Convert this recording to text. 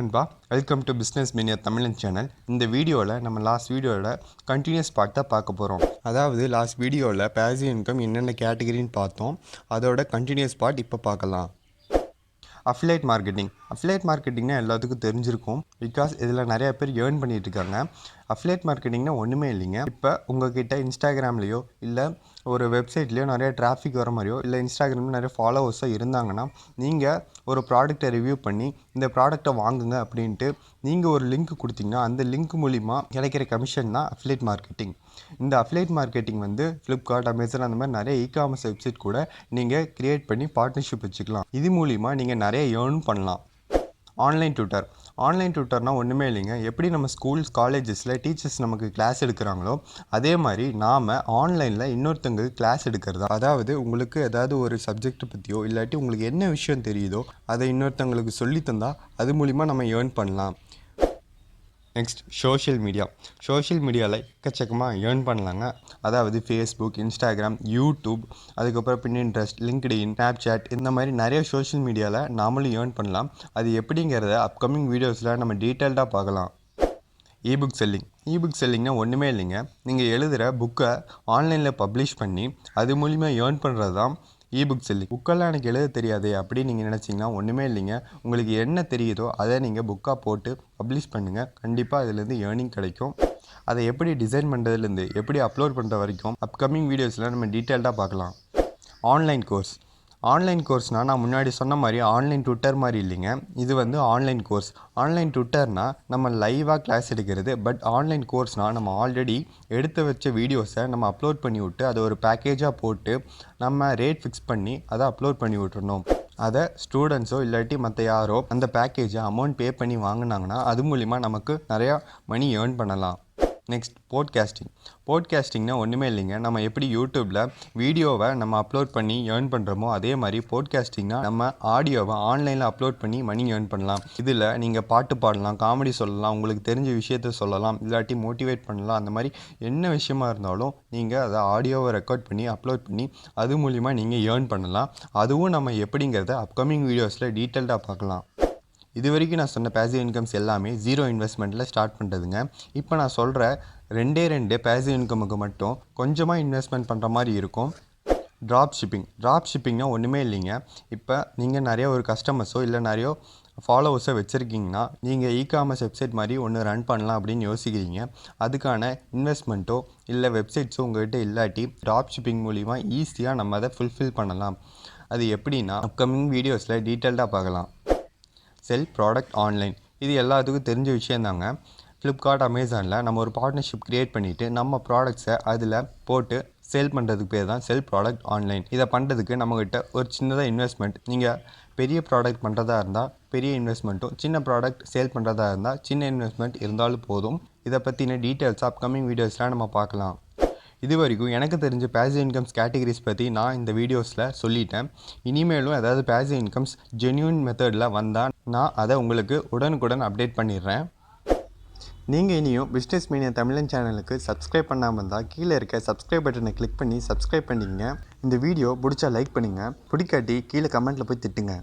நண்பா, welcome to business மீனியா தமிழன் channel. இந்த வீடியோவில் நம்ம லாஸ்ட் வீடியோவில் கண்டினியூஸ் பார்ட் தான் பார்க்க போகிறோம். அதாவது லாஸ்ட் வீடியோவில் பேசிவ் இன்கம் என்னென்ன கேட்டகரின்னு பார்த்தோம். அதோட கண்டினியூஸ் பார்ட் இப்போ பார்க்கலாம். அஃபிலேட் மார்க்கெட்டிங்னா எல்லாத்துக்கும் தெரிஞ்சிருக்கும். பிகாஸ் இதில் நிறைய பேர் ஏர்ன் பண்ணிகிட்டு இருக்காங்க. அஃபிலேட் மார்க்கெட்டிங்னா ஒன்றுமே இல்லைங்க. இப்போ உங்கள்கிட்ட இன்ஸ்டாகிராம்லேயோ இல்லை ஒரு வெப்சைட்லேயோ நிறைய டிராஃபிக் வர மாதிரியோ இல்லை இன்ஸ்டாகிராமில் நிறைய ஃபாலோவர்ஸோ இருந்தாங்கன்னா நீங்கள் ஒரு ப்ராடக்ட்டை ரிவ்யூ பண்ணி இந்த ப்ராடக்ட்டை வாங்குங்க அப்படின்ட்டு நீங்கள் ஒரு லிங்க் கொடுத்தீங்கன்னா அந்த லிங்க் மூலிமா கிடைக்கிற கமிஷன் தான் அஃபிலேட் மார்க்கெட்டிங். இந்த அஃபிலேட் மார்க்கெட்டிங் வந்து ஃப்ளிப்கார்ட், அமேசான் அந்த மாதிரி நிறைய இகாமர்ஸ் வெப்சைட் கூட நீங்கள் க்ரியேட் பண்ணி பார்ட்னர்ஷிப் வச்சுக்கலாம். இது மூலிமா நீங்கள் நிறைய ஏர்ன் பண்ணலாம். ஆன்லைன் டியூட்டர்னால் ஒன்றுமே இல்லைங்க. எப்படி நம்ம ஸ்கூல்ஸ் காலேஜஸில் டீச்சர்ஸ் நமக்கு கிளாஸ் எடுக்கிறாங்களோ அதே மாதிரி நாம் ஆன்லைனில் இன்னொருத்தங்களுக்கு கிளாஸ் எடுக்கிறது. அதாவது உங்களுக்கு ஏதாவது ஒரு சப்ஜெக்ட் பற்றியோ இல்லாட்டி உங்களுக்கு என்ன விஷயம் தெரியுதோ அதை இன்னொருத்தங்களுக்கு சொல்லி தந்தால் அது மூலிமா நம்ம ஏர்ன் பண்ணலாம். நெக்ஸ்ட் சோஷியல் மீடியாவில் எக்கச்சக்கமாக ஏர்ன் பண்ணலாங்க. அதாவது ஃபேஸ்புக், இன்ஸ்டாகிராம், யூடியூப், அதுக்கப்புறம் பின்ட்ரெஸ்ட், லிங்க்டின், ஸ்னாப்சாட் இந்த மாதிரி நிறைய சோஷியல் மீடியாவில் நாமளும் ஏர்ன் பண்ணலாம். அது எப்படிங்கிறத அப்கமிங் வீடியோஸில் நம்ம டீட்டெயில்டாக பார்க்கலாம். இபுக் செல்லிங்னா ஒன்றுமே இல்லைங்க. நீங்கள் எழுதுகிற புக்கை ஆன்லைனில் பப்ளிஷ் பண்ணி அது மூலிமா ஏர்ன் பண்ணுறது தான் இபுக் செல்லிங். புக்கெல்லாம் எனக்கு எழுத தெரியாது அப்படின்னு நீங்கள் நினச்சிங்கன்னா ஒன்றுமே இல்லைங்க. உங்களுக்கு என்ன தெரியுதோ அதை நீங்கள் புக்காக போட்டு பப்ளிஷ் பண்ணுங்கள். கண்டிப்பாக அதுலேருந்து ஏர்னிங் கிடைக்கும். அதை எப்படி டிசைன் பண்ணுறதுலேருந்து எப்படி அப்லோட் பண்ணுற வரைக்கும் அப்கமிங் வீடியோஸில் நம்ம டீட்டெயில்டாக பார்க்கலாம். ஆன்லைன் கோர்ஸ்னால் நான் முன்னாடி சொன்ன மாதிரி ஆன்லைன் ட்விட்டர் மாதிரி இல்லைங்க. இது வந்து ஆன்லைன் கோர்ஸ். ஆன்லைன் ட்விட்டர்னால் நம்ம லைவாக கிளாஸ் எடுக்கிறது. பட் ஆன்லைன் கோர்ஸ்னால் நம்ம ஆல்ரெடி எடுத்து வச்ச வீடியோஸை நம்ம அப்லோட் பண்ணி விட்டு அதை ஒரு பேக்கேஜாக போட்டு நம்ம ரேட் ஃபிக்ஸ் பண்ணி அதை அப்லோட் பண்ணி விட்டுறணும். அதை ஸ்டூடெண்ட்ஸோ இல்லாட்டி மற்ற யாரோ அந்த பேக்கேஜை அமௌண்ட் பே பண்ணி வாங்கினாங்கன்னா அது மூலிமா நமக்கு நிறையா மணி ஏர்ன் பண்ணலாம். நெக்ஸ்ட் போட்காஸ்டிங்னா ஒன்றுமே இல்லைங்க. நம்ம எப்படி யூடியூப்பில் வீடியோவை நம்ம அப்லோட் பண்ணி ஏர்ன் பண்ணுறோமோ அதே மாதிரி போட்காஸ்டிங்னா நம்ம ஆடியோவை ஆன்லைனில் அப்லோட் பண்ணி மணி ஏர்ன் பண்ணலாம். இதில் நீங்கள் பாட்டு பாடலாம், காமெடி சொல்லலாம், உங்களுக்கு தெரிஞ்ச விஷயத்த சொல்லலாம், இல்லாட்டி மோட்டிவேட் பண்ணலாம். அந்த மாதிரி என்ன விஷயமா இருந்தாலும் நீங்கள் அதை ஆடியோவை ரெக்கார்ட் பண்ணி அப்லோட் பண்ணி அது மூலிமா நீங்கள் ஏர்ன் பண்ணலாம். அதுவும் நம்ம எப்படிங்கிறத அப்கமிங் வீடியோஸில் டீட்டெயில்டாக பார்க்கலாம். இது வரைக்கும் நான் சொன்ன பேசிவ் இன்கம்ஸ் எல்லாமே ஜீரோ இன்வெஸ்ட்மெண்ட்டில் ஸ்டார்ட் பண்ணுறதுங்க. இப்போ நான் சொல்கிற ரெண்டே பேசிவ் இன்கமுக்கு மட்டும் கொஞ்சமாக இன்வெஸ்ட்மெண்ட் பண்ணுற மாதிரி இருக்கும். ட்ராப் ஷிப்பிங்னா ஒன்றுமே இல்லைங்க. இப்போ நீங்கள் நிறைய ஒரு கஸ்டமர்ஸோ இல்லை நிறைய ஃபாலோவர்ஸோ வச்சுருக்கீங்கன்னா நீங்கள் இகாமர்ஸ் வெப்சைட் மாதிரி ஒன்று ரன் பண்ணலாம் அப்படின்னு யோசிக்கிறீங்க. அதுக்கான இன்வெஸ்ட்மெண்ட்டோ இல்லை வெப்சைட்ஸோ உங்கள்கிட்ட இல்லாட்டி ட்ராப் ஷிப்பிங் மூலிமா ஈஸியாக நம்ம அதை ஃபுல்ஃபில் பண்ணலாம். அது எப்படின்னா அப்கமிங் வீடியோஸில் டீட்டெயில்டாக பார்க்கலாம். செல் ப்ராடக்ட் ஆன்லைன், இது எல்லாத்துக்கும் தெரிஞ்ச விஷயந்தாங்க. ஃப்ளிப்கார்ட், அமேசானில் நம்ம ஒரு பார்ட்னர்ஷிப் க்ரியேட் பண்ணிவிட்டு நம்ம ப்ராடக்ட்ஸை அதில் போட்டு சேல் பண்ணுறதுக்கு பேர் தான் செல் ப்ராடக்ட் ஆன்லைன். இதை பண்ணுறதுக்கு நம்மக்கிட்ட ஒரு சின்னதாக இன்வெஸ்ட்மெண்ட், நீங்கள் பெரிய ப்ராடக்ட் பண்ணுறதா இருந்தால் பெரிய இன்வெஸ்ட்மெண்ட்டும், சின்ன ப்ராடக்ட் சேல் பண்ணுறதா இருந்தால் சின்ன இன்வெஸ்ட்மெண்ட் இருந்தாலும் போதும். இதை பற்றின டீட்டெயில்ஸ் அப்கமிங் வீடியோஸில் நம்ம பார்க்கலாம். இது வரைக்கும் எனக்கு தெரிஞ்ச பேசிவ் இன்கம்ஸ் கேட்டகரிஸ் பற்றி நான் இந்த வீடியோஸில் சொல்லிட்டேன். இனிமேலும் ஏதாவது பேசிவ் இன்கம்ஸ் ஜென்யூன் மெத்தடில் வந்தால் நான் அதை உங்களுக்கு உடனுக்குடன் அப்டேட் பண்ணிடுறேன். நீங்கள் இனியும் பிஸ்னஸ் மீனியா தமிழன் சேனலுக்கு சப்ஸ்கிரைப் பண்ணாமல் இருந்தால் கீழே இருக்க சப்ஸ்கிரைப் பட்டனை கிளிக் பண்ணி சப்ஸ்கிரைப் பண்ணிக்கங்க. இந்த வீடியோ பிடிச்சா லைக் பண்ணுங்கள், பிடிக்காட்டி கீழே கமெண்ட்டில் போய் திட்டுங்க.